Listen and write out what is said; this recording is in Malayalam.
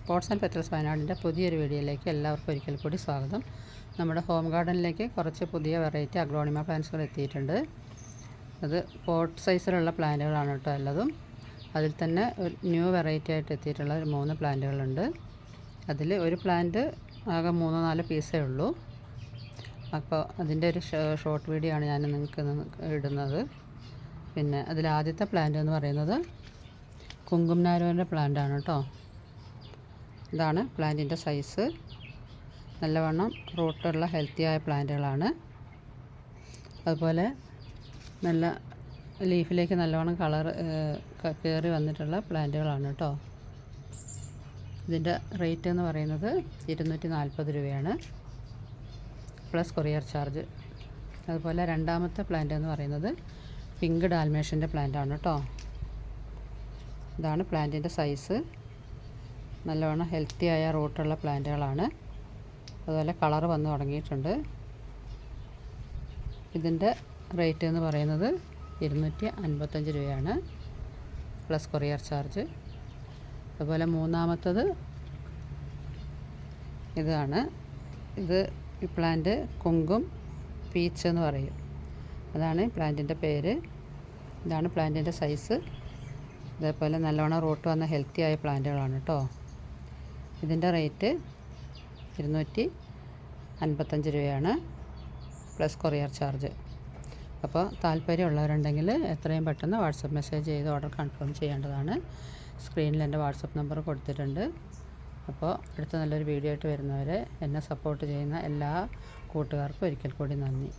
പോട്ട്സ് ആൻഡ് പെറ്റൽസ് വയനാടിൻ്റെ പുതിയൊരു വീഡിയോയിലേക്ക് എല്ലാവർക്കും ഒരിക്കൽ കൂടി സ്വാഗതം. നമ്മുടെ ഹോം ഗാർഡനിലേക്ക് കുറച്ച് പുതിയ വെറൈറ്റി അഗ്ലോണിമ പ്ലാന്റ്സുകൾ എത്തിയിട്ടുണ്ട്. അത് പോട്ട് സൈസിലുള്ള പ്ലാന്റുകളാണ് കേട്ടോ എല്ലാതും. അതിൽ തന്നെ ഒരു ന്യൂ വെറൈറ്റി ആയിട്ട് എത്തിയിട്ടുള്ള 3 പ്ലാന്റുകളുണ്ട്. അതിൽ ഒരു പ്ലാന്റ് ആകെ 3-4 പീസേ ഉള്ളൂ. അപ്പോൾ അതിൻ്റെ ഒരു ഷോർട്ട് വീഡിയോ ആണ് ഞാൻ നിങ്ങൾക്ക് ഇടുന്നത്. പിന്നെ അതിൽ ആദ്യത്തെ പ്ലാന്റ് എന്ന് പറയുന്നത് കുങ്കുംനാരോൻ്റെ പ്ലാന്റാണ് കേട്ടോ. ഇതാണ് പ്ലാന്റിൻ്റെ സൈസ്. നല്ലവണ്ണം റൂട്ടുള്ള ഹെൽത്തിയായ പ്ലാന്റുകളാണ്. അതുപോലെ നല്ല ലീഫിലേക്ക് നല്ലവണ്ണം കളർ കയറി വന്നിട്ടുള്ള പ്ലാന്റുകളാണ് കേട്ടോ. ഇതിൻ്റെ റേറ്റ് എന്ന് പറയുന്നത് 240 രൂപയാണ് പ്ലസ് കൊറിയർ ചാർജ്. അതുപോലെ രണ്ടാമത്തെ പ്ലാന്റ് എന്ന് പറയുന്നത് പിങ്ക് ഡാൽമേഷ്യൻ്റെ പ്ലാന്റാണ് കേട്ടോ. ഇതാണ് പ്ലാന്റിൻ്റെ സൈസ്. നല്ലവണ്ണം ഹെൽത്തിയായ റൂട്ടുള്ള പ്ലാന്റുകളാണ്. അതുപോലെ കളർ വന്ന് തുടങ്ങിയിട്ടുണ്ട്. ഇതിൻ്റെ റേറ്റ് എന്ന് പറയുന്നത് 255 രൂപയാണ് പ്ലസ് കൊറിയർ ചാർജ്. അതുപോലെ മൂന്നാമത്തത് ഇതാണ്. ഈ പ്ലാന്റ് കുങ്കും പീച്ച് എന്ന് പറയും. അതാണ് പ്ലാന്റിൻ്റെ പേര്. ഇതാണ് പ്ലാന്റിൻ്റെ സൈസ്. അതേപോലെ നല്ലവണ്ണം റൂട്ട് വന്ന ഹെൽത്തിയായ പ്ലാന്റുകളാണ് കേട്ടോ. ഇതിൻ്റെ റേറ്റ് 255 രൂപയാണ് പ്ലസ് കൊറിയർ ചാർജ്. അപ്പോൾ താല്പര്യമുള്ളവരുണ്ടെങ്കിൽ എത്രയും പെട്ടെന്ന് വാട്സപ്പ് മെസ്സേജ് ചെയ്ത് ഓർഡർ കൺഫേം ചെയ്യേണ്ടതാണ്. സ്ക്രീനിൽ എൻ്റെ വാട്സപ്പ് നമ്പർ കൊടുത്തിട്ടുണ്ട്. അപ്പോൾ അടുത്ത നല്ലൊരു വീഡിയോ ആയിട്ട് വരുന്നവരെ എന്നെ സപ്പോർട്ട് ചെയ്യുന്ന എല്ലാ കൂട്ടുകാർക്കും ഒരിക്കൽ കൂടി നന്ദി.